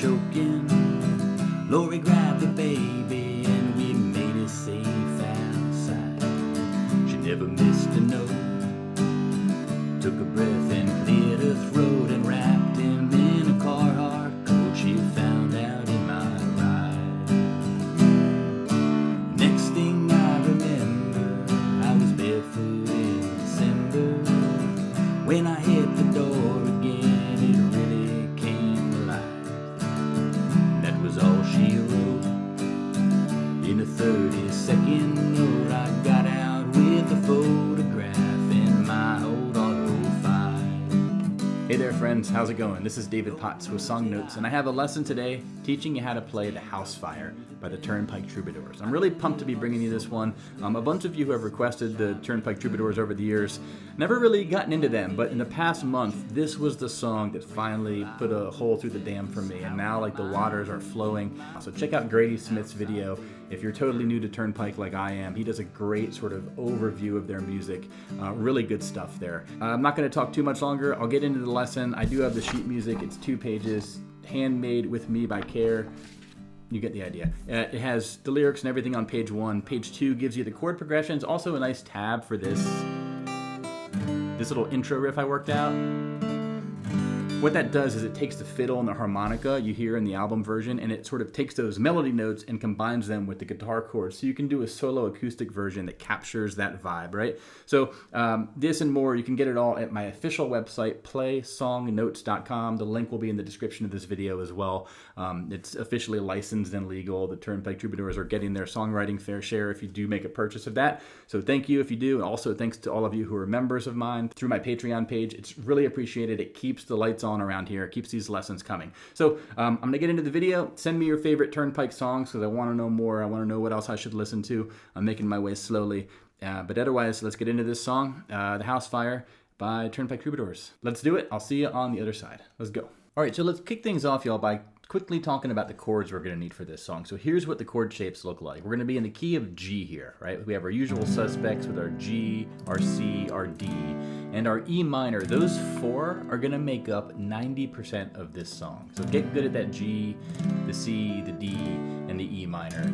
choking. Lori grabbed the baby and we made it safe outside. She never missed a note. Took a breath and cleared her throat and wrapped him in a Carhartt coat she found out in my ride. Next thing I remember, I was barefoot in December. When I hit the door again, it really came alive. That was all she wrote. In a 30-second note, I got out with a photograph in my old auto file. Hey there friends, how's it going? This is David Potts with Song Notes, and I have a lesson today teaching you how to play the Housefire by the Turnpike Troubadours. I'm really pumped to be bringing you this one. A bunch of you who have requested the Turnpike Troubadours over the years, never really gotten into them, but in the past month, this was the song that finally put a hole through the dam for me, and now like the waters are flowing. So check out Grady Smith's video. If you're totally new to Turnpike like I am, he does a great sort of overview of their music. Really good stuff there. I'm not going to talk too much longer. I'll get into the lesson. I do have the sheet music. It's 2 pages, handmade with me by Care. You get the idea. It has the lyrics and everything on page 1. Page 2 gives you the chord progressions. Also a nice tab for this little intro riff I worked out. What that does is it takes the fiddle and the harmonica you hear in the album version, and it sort of takes those melody notes and combines them with the guitar chords. So you can do a solo acoustic version that captures that vibe, right? So this and more, you can get it all at my official website, playsongnotes.com. The link will be in the description of this video as well. It's officially licensed and legal. The Turnpike Troubadours are getting their songwriting fair share if you do make a purchase of that. So thank you if you do. And also thanks to all of you who are members of mine through my Patreon page. It's really appreciated. It keeps the lights on around here. It keeps these lessons coming. So I'm going to get into the video. Send me your favorite Turnpike songs because I want to know more. I want to know what else I should listen to. I'm making my way slowly. But otherwise, let's get into this song, The Housefire by Turnpike Troubadours. Let's do it. I'll see you on the other side. Let's go. All right, so let's kick things off, y'all, by quickly talking about the chords we're going to need for this song. So here's what the chord shapes look like. We're going to be in the key of G here, right? We have our usual suspects with our G, our C, our D, and our E minor. Those 4 are going to make up 90% of this song. So get good at that G, the C, the D, and the E minor.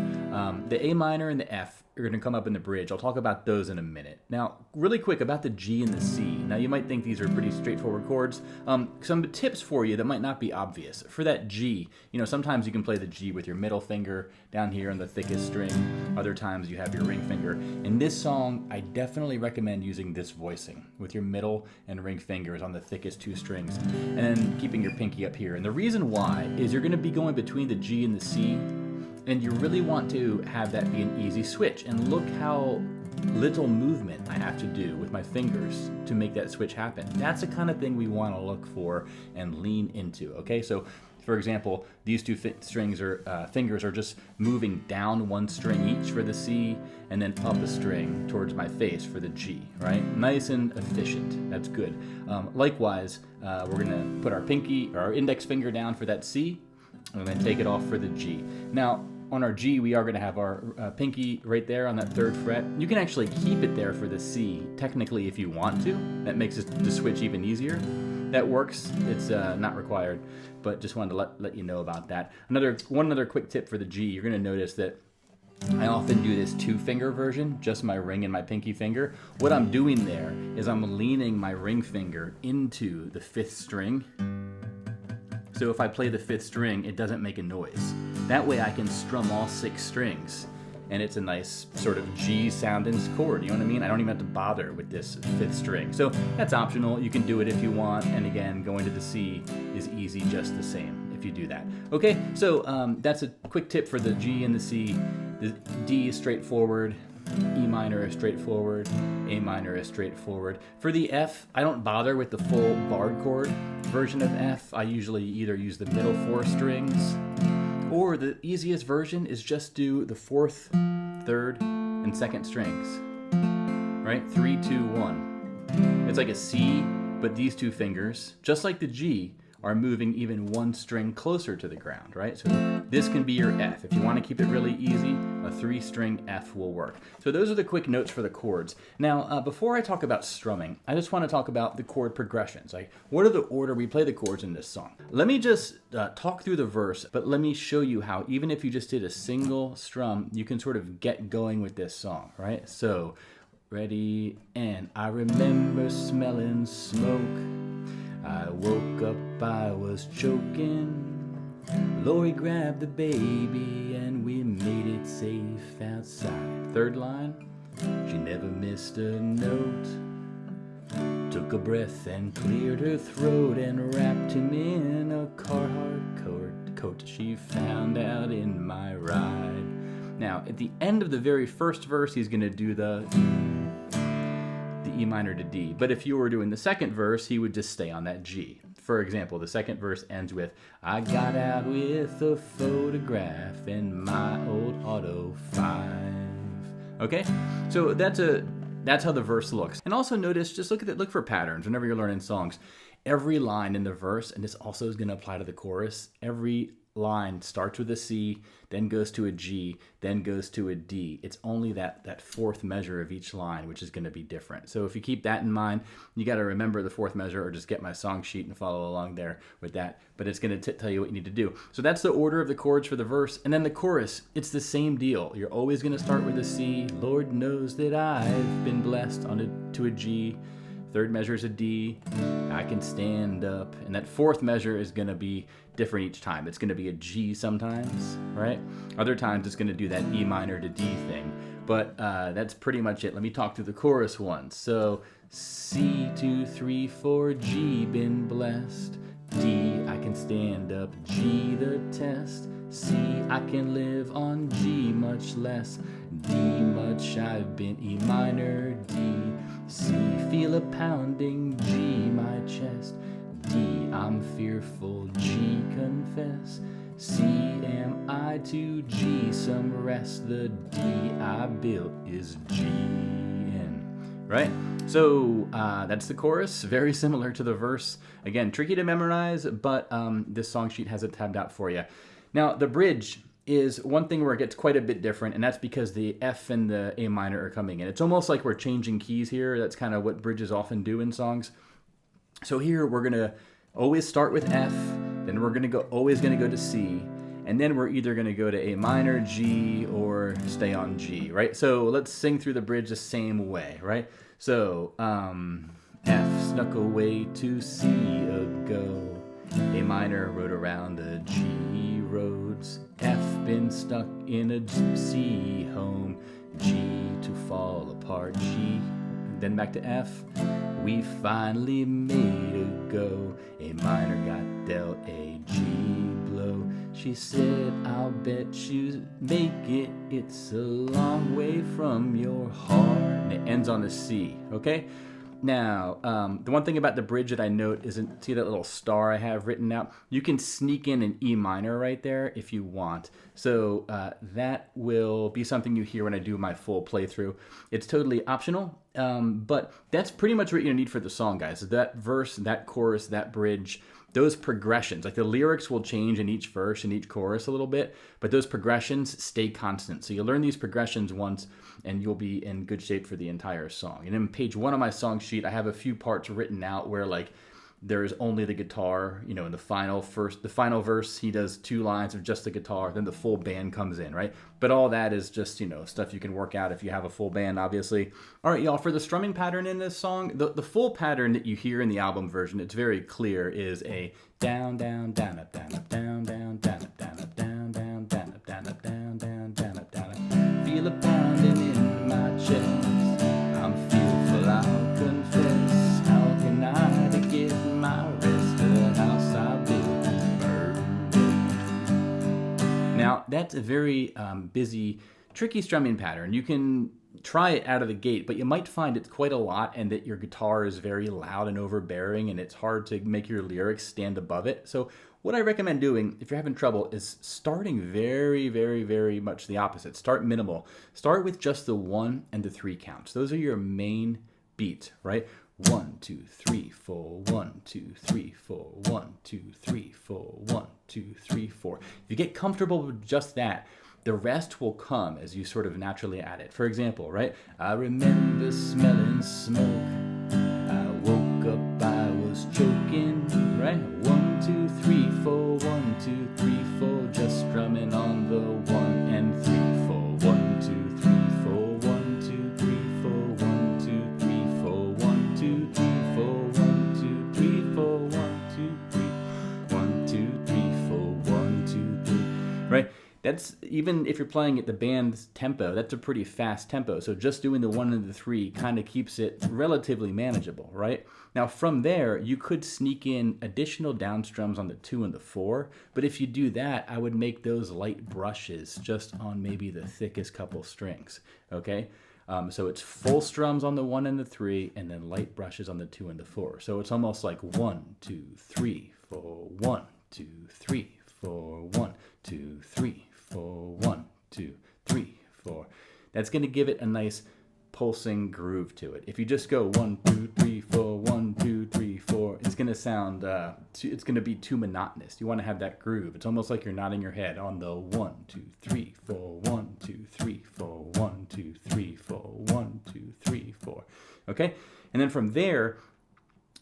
The A minor and the F are going to come up in the bridge. I'll talk about those in a minute. Now, really quick about the G and the C. Now, you might think these are pretty straightforward chords. Some tips for you that might not be obvious. For that G, sometimes you can play the G with your middle finger down here on the thickest string. Other times you have your ring finger. In this song, I definitely recommend using this voicing with your middle and ring fingers on the thickest 2 strings, and then keeping your pinky up here. And the reason why is you're going to be going between the G and the C, and you really want to have that be an easy switch. And look how little movement I have to do with my fingers to make that switch happen. That's the kind of thing we want to look for and lean into, okay? So, for example, these 2 fingers are just moving down 1 string each for the C, and then up a string towards my face for the G, right? Nice and efficient. That's good. Likewise, we're going to put our index finger down for that C, and then take it off for the G. Now, on our G, we are going to have our pinky right there on that 3rd fret. You can actually keep it there for the C, technically, if you want to. That makes the switch even easier. That works. It's not required, but just wanted to let you know about that. One other quick tip for the G, you're going to notice that I often do this 2-finger version, just my ring and my pinky finger. What I'm doing there is I'm leaning my ring finger into the 5th string. So if I play the 5th string, it doesn't make a noise. That way I can strum all 6 strings, and it's a nice sort of G sounding chord, you know what I mean? I don't even have to bother with this 5th string. So that's optional. You can do it if you want, and again, going to the C is easy just the same if you do that. Okay, so that's a quick tip for the G and the C. The D is straightforward. E minor is straightforward, A minor is straightforward. For the F, I don't bother with the full barred chord version of F. I usually either use the middle 4 strings, or the easiest version is just do the 4th, 3rd, and 2nd strings, right? 3, 2, 1. It's like a C, but these 2 fingers, just like the G, are moving even one string closer to the ground, right? So this can be your F. If you want to keep it really easy, a 3-string F will work. So those are the quick notes for the chords. Now, before I talk about strumming, I just want to talk about the chord progressions. Like, what are the order we play the chords in this song? Let me just talk through the verse, but let me show you how, even if you just did a single strum, you can sort of get going with this song, right? So, ready, and I remember smelling smoke. I woke up, I was choking. Lori grabbed the baby and we made it safe outside. Third line, she never missed a note. Took a breath and cleared her throat and wrapped him in a Carhartt coat she found out in my ride. Now, at the end of the very first verse, he's going to do the E minor to D. But if you were doing the second verse, he would just stay on that G. For example, the second verse ends with, I got out with a photograph in my old Auto 5. Okay? So that's how the verse looks. And also notice, just look for patterns whenever you're learning songs. Every line in the verse, and this also is going to apply to the chorus, every line starts with a C, then goes to a G, then goes to a D. It's only that fourth measure of each line which is going to be different. So if you keep that in mind, you got to remember the fourth measure, or just get my song sheet and follow along there with that. But it's going to tell you what you need to do. So that's the order of the chords for the verse. And then the chorus, it's the same deal. You're always going to start with a C. Lord knows that I've been blessed to a G. Third measure is a D. I can stand up. And that fourth measure is going to be different each time. It's going to be a G sometimes, right? Other times it's going to do that E minor to D thing. But that's pretty much it. Let me talk through the chorus once. So C, 2, 3, 4, G, been blessed. D, I can stand up. G, the test. C, I can live on G, much less. D, much I've been. E minor, D. C, feel a pounding. G, my chest. D, I'm fearful. G, confess. C, am I to G, some rest. The D I built is G in. Right? So that's the chorus. Very similar to the verse. Again, tricky to memorize, but this song sheet has it tabbed out for you. Now, the bridge is one thing where it gets quite a bit different, and that's because the F and the A minor are coming in. It's almost like we're changing keys here. That's kind of what bridges often do in songs. So here we're going to always start with F, then we're going to always going to go to C, and then we're either going to go to A minor, G, or stay on G, right? So let's sing through the bridge the same way, right? So F snuck away to C ago. A minor rode around the G roads. F been stuck in a C home. G to fall apart. G, then back to F. We finally made a go. A minor got dealt a G blow. She said, I'll bet you make it. It's a long way from your heart. And it ends on a C, okay? Now, the one thing about the bridge that I note isn't, see that little star I have written out? You can sneak in an E minor right there if you want. So that will be something you hear when I do my full playthrough. It's totally optional, but that's pretty much what you need for the song, guys. That verse, that chorus, that bridge, those progressions, like the lyrics will change in each verse and each chorus a little bit, but those progressions stay constant. So you learn these progressions once and you'll be in good shape for the entire song. And in page 1 of my song sheet, I have a few parts written out where like there's only the guitar, you know, in the final verse, he does 2 lines of just the guitar, then the full band comes in, right? But all that is just, you know, stuff you can work out if you have a full band, obviously. All right, y'all, for the strumming pattern in this song, the full pattern that you hear in the album version, it's very clear, is a down, down, down, up, down, up, down, down, down, up, down, up, down, down, down, up, down, up, down, down, down, up, down, up. Feel a pounding in my chest. I'm fearful, I'll confess. How can I to get my rest? The house I built is burned. Now, that's a very busy, tricky strumming pattern. You can try it out of the gate, but you might find it's quite a lot and that your guitar is very loud and overbearing and it's hard to make your lyrics stand above it. So what I recommend doing, if you're having trouble, is starting very, very, very much the opposite. Start minimal. Start with just the 1 and the 3 counts. Those are your main beats, right? 1, 2, 3, 4, 1, 2, 3, 4, 1, 2, 3, 4, 1, 2, 3, 4. If you get comfortable with just that, the rest will come as you sort of naturally add it. For example, right? I remember smelling smoke. I woke up, I was choking, right? 1, 2, 3, 4, 1, 2, 3, 4, just strumming on the 1 and 3, 4, 1, 2, 3, 4, 1, 2, 3, 4, 1, 2, 3, 4, 1, 2, 3, 4, 1, 2, 3, 4, 1, 2, 3, 1, 2, 3, 4, 1, 2, 3, right? That's, even if you're playing at the band's tempo, that's a pretty fast tempo. So just doing the 1 and the 3 kind of keeps it relatively manageable, right? Now from there, you could sneak in additional down strums on the 2 and the 4, but if you do that, I would make those light brushes just on maybe the thickest couple strings, okay? So it's full strums on the 1 and the 3, and then light brushes on the 2 and the 4. So it's almost like 1, 2, 3, 4, 1, 2, 3, 4, 1, 2, 3, 4, 1, 2, 3, 4. That's going to give it a nice pulsing groove to it. If you just go 1, 2, 3, 4, 1, 2, 3, 4, it's going to sound, it's going to be too monotonous. You want to have that groove. It's almost like you're nodding your head on the 1, 2, 3, 4, 1, 2, 3, 4, 1, 2, 3, 4, 1, 2, 3, 4. Okay? And then from there,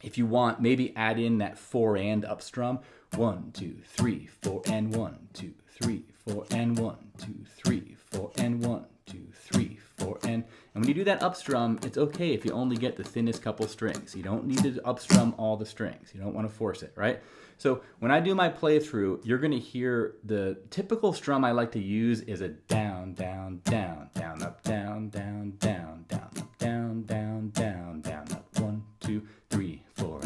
if you want, maybe add in that 4 and up strum. 1, 2, 3, 4, and 1, 2, 3, 4, and 1, 2, 3, 4, and 1, 2, 3, 4, and when you do that up strum, it's okay if you only get the thinnest couple strings. You don't need to up strum all the strings. You don't want to force it, right? So when I do my playthrough, you're going to hear the typical strum I like to use is a down, down, down, down, up, down, down, down, down, up, down, down, down, down, up, 1, 2, 3, 4.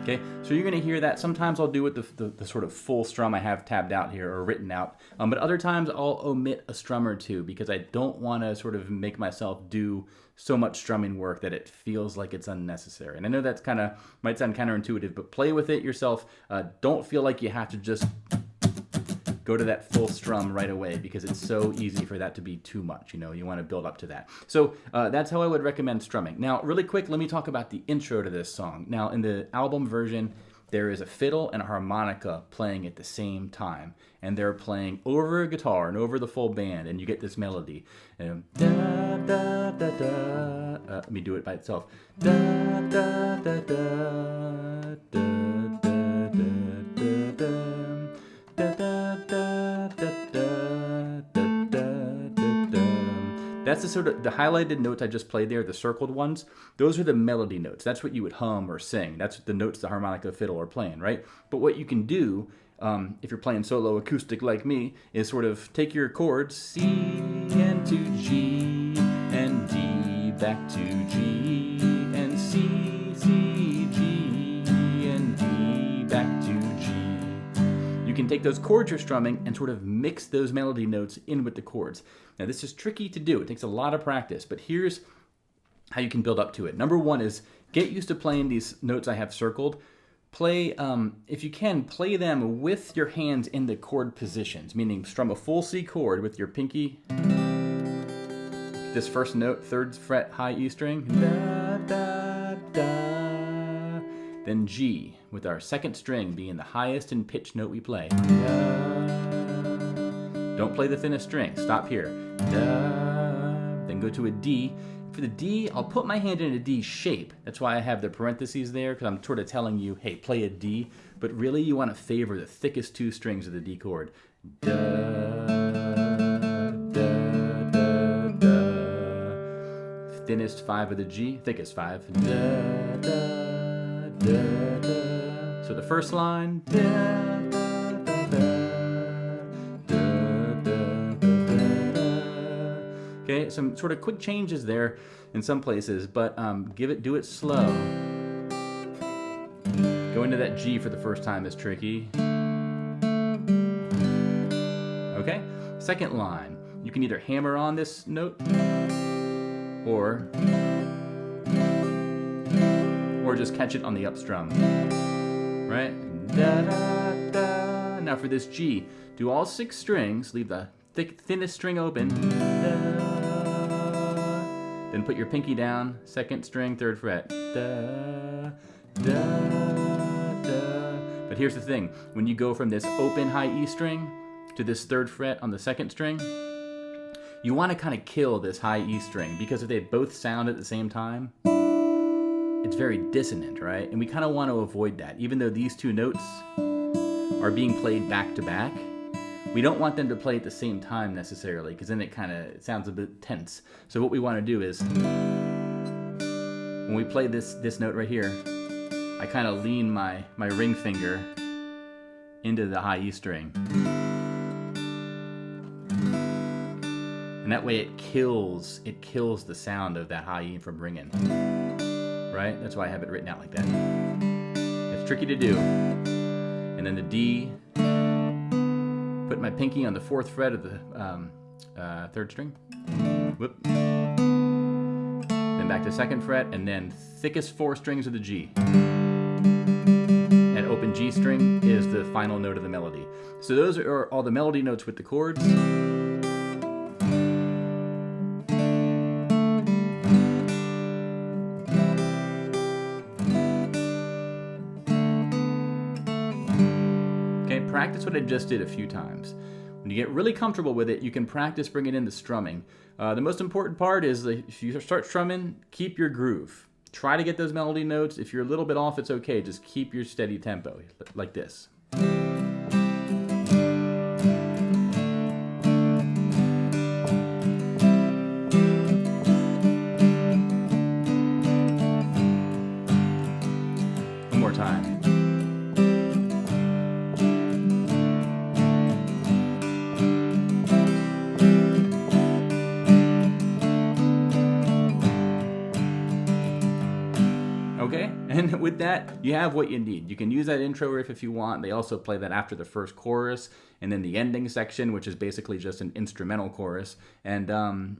Okay, so you're going to hear that. Sometimes I'll do it the sort of full strum I have tabbed out here or written out, but other times I'll omit a strum or two because I don't want to sort of make myself do so much strumming work that it feels like it's unnecessary. And I know that's might sound counterintuitive, but play with it yourself. Don't feel like you have to just go to that full strum right away because it's so easy for that to be too much. You know, you want to build up to that. So that's how I would recommend strumming. Now, really quick, let me talk about the intro to this song. Now, in the album version, there is a fiddle and a harmonica playing at the same time, and they're playing over a guitar and over the full band, and you get this melody. Da, da, da, da. Let me do it by itself. Da, da, da, da, da, da, da, da, da. Da, da, da, da, da, da, da, da. That's the sort of the highlighted notes I just played there, the circled ones. Those are the melody notes. That's what you would hum or sing. That's the notes the harmonica fiddle are playing, right? But what you can do, if you're playing solo acoustic like me, is sort of take your chords C and to G and D back to G and C, C, G and D back to G. You can take those chords you're strumming and sort of mix those melody notes in with the chords. Now this is tricky to do. It takes a lot of practice, but here's how you can build up to it. Number one is get used to playing these notes I have circled. Play, if you can, play them with your hands in the chord positions, meaning strum a full C chord with your pinky, this first note, 3rd fret high E string, da, da, da. Then G, with our 2nd string being the highest in pitch note we play. Da. Don't play the thinnest string, stop here. Da. Then go to a D. For the D, I'll put my hand in a D shape. That's why I have the parentheses there, because I'm sort of telling you, hey, play a D. But really, you want to favor the thickest 2 strings of the D chord. Da, da, da, da. Thinnest 5 of the G, thickest 5. Da, da, da, da. So the first line, da, da, da, da. Okay, some sort of quick changes there in some places, but do it slow. Going to that G for the first time is tricky. Okay, 2nd line. You can either hammer on this note or or just catch it on the up strum. Right? Da, da, da. Now for this G, do all 6 strings, leave the thinnest string open. Da, then put your pinky down, 2nd string, 3rd fret. Da, da, da. But here's the thing, when you go from this open high E string to this 3rd fret on the 2nd string, you want to kind of kill this high E string, because if they both sound at the same time, it's very dissonant, right? And we kind of want to avoid that. Even though these 2 notes are being played back to back, we don't want them to play at the same time necessarily, because then it sounds a bit tense. So what we want to do is, when we play this note right here, I kind of lean my ring finger into the high E string. And that way it kills the sound of that high E from ringing. Right? That's why I have it written out like that. It's tricky to do. And then the D, put my pinky on the 4th fret of the 3rd string. Whoop. Then back to 2nd fret, and then thickest 4 strings of the G. That open G string is the final note of the melody. So those are all the melody notes with the chords. Practice what I just did a few times. When you get really comfortable with it, you can practice bringing in the strumming. The most important part is that if you start strumming, keep your groove. Try to get those melody notes. If you're a little bit off, it's okay. Just keep your steady tempo, like this. One more time. Okay, and with that, you have what you need. You can use that intro riff if you want. They also play that after the first chorus, and then the ending section, which is basically just an instrumental chorus. And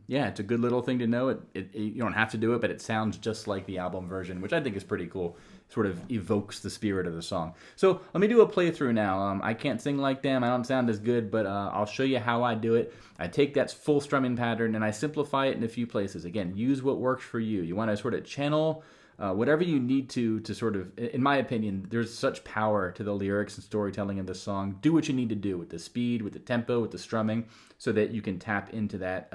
yeah, it's a good little thing to know. You don't have to do it, but it sounds just like the album version, which I think is pretty cool. Sort of evokes the spirit of the song. So let me do a playthrough now. I can't sing like them. I don't sound as good, but I'll show you how I do it. I take that full strumming pattern and I simplify it in a few places. Again, use what works for you. You want to sort of channel whatever you need to sort of, in my opinion, there's such power to the lyrics and storytelling of the song. Do what you need to do with the speed, with the tempo, with the strumming, so that you can tap into that,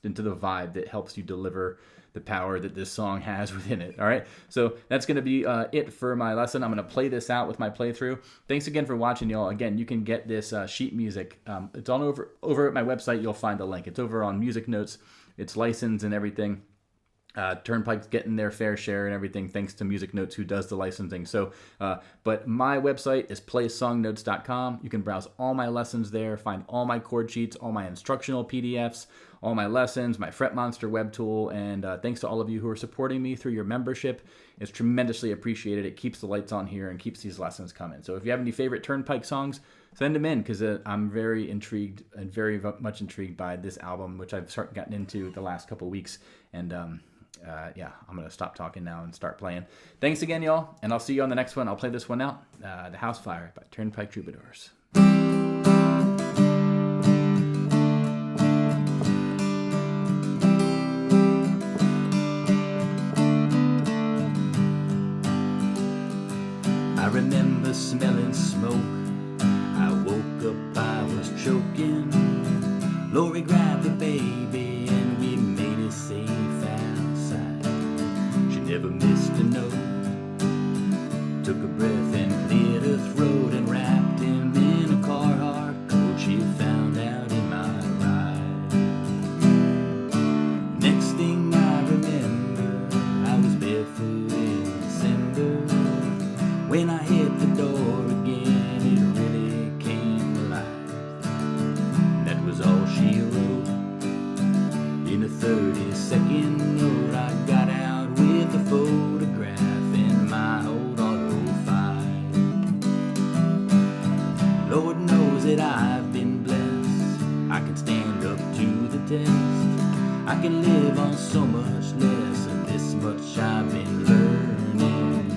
into the vibe that helps you deliver the power that this song has within it. All right, so that's going to be it for my lesson. I'm going to play this out with my playthrough. Thanks again for watching, y'all. Again, you can get this sheet music. It's on over at my website. You'll find the link. It's over on Music Notes. It's licensed and everything. Turnpike's getting their fair share and everything thanks to Music Notes, who does the licensing. So, but my website is playsongnotes.com. You can browse all my lessons there, find all my chord sheets, all my instructional PDFs, all my lessons, my Fret Monster web tool, and thanks to all of you who are supporting me through your membership. It's tremendously appreciated. It keeps the lights on here and keeps these lessons coming. So if you have any favorite Turnpike songs, send them in, because I'm very intrigued and very much intrigued by this album, which I've gotten into the last couple weeks. And yeah, I'm going to stop talking now and start playing. Thanks again, y'all, and I'll see you on the next one. I'll play this one out, The Housefire by Turnpike Troubadours. I remember smelling smoke. I woke up, I was choking. Lori grabbed the baby and we made it safe outside. She never missed a note. Took a breath and cleared her throat and wrapped him in a Carhartt coat she found out in my ride. Next thing I remember, I was barefoot in December. When I hit the door again, it really came alive. That was all she wrote. In a 30-second note, I got out with a photograph and my old auto 5. Lord knows that I've been blessed. I can stand up to the test. I can live on so much less, and this much I've been learning.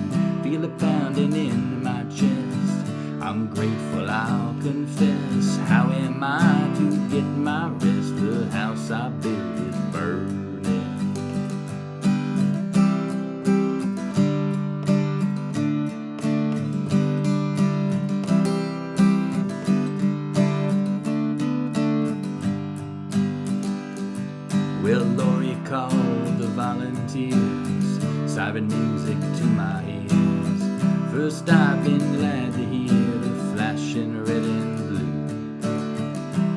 I'm grateful, I'll confess. How am I to get my rest? The house I built is burning. Well, Laurie called the volunteers, siren music to my ears. First I've been glad to hear the flashing red and blue.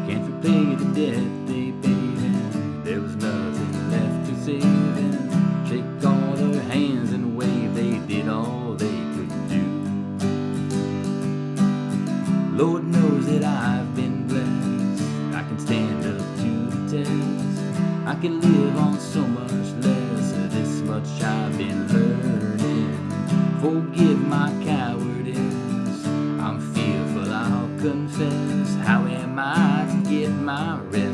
Can't repay the debt they paid, and there was nothing left to save. And shake all their hands and wave, they did all they could do. Lord knows that I've been blessed, I can stand up to the test. I can live on so much less, this much I've been learning. Forgive my cowardice, I'm fearful, I'll confess. How am I to get my rest?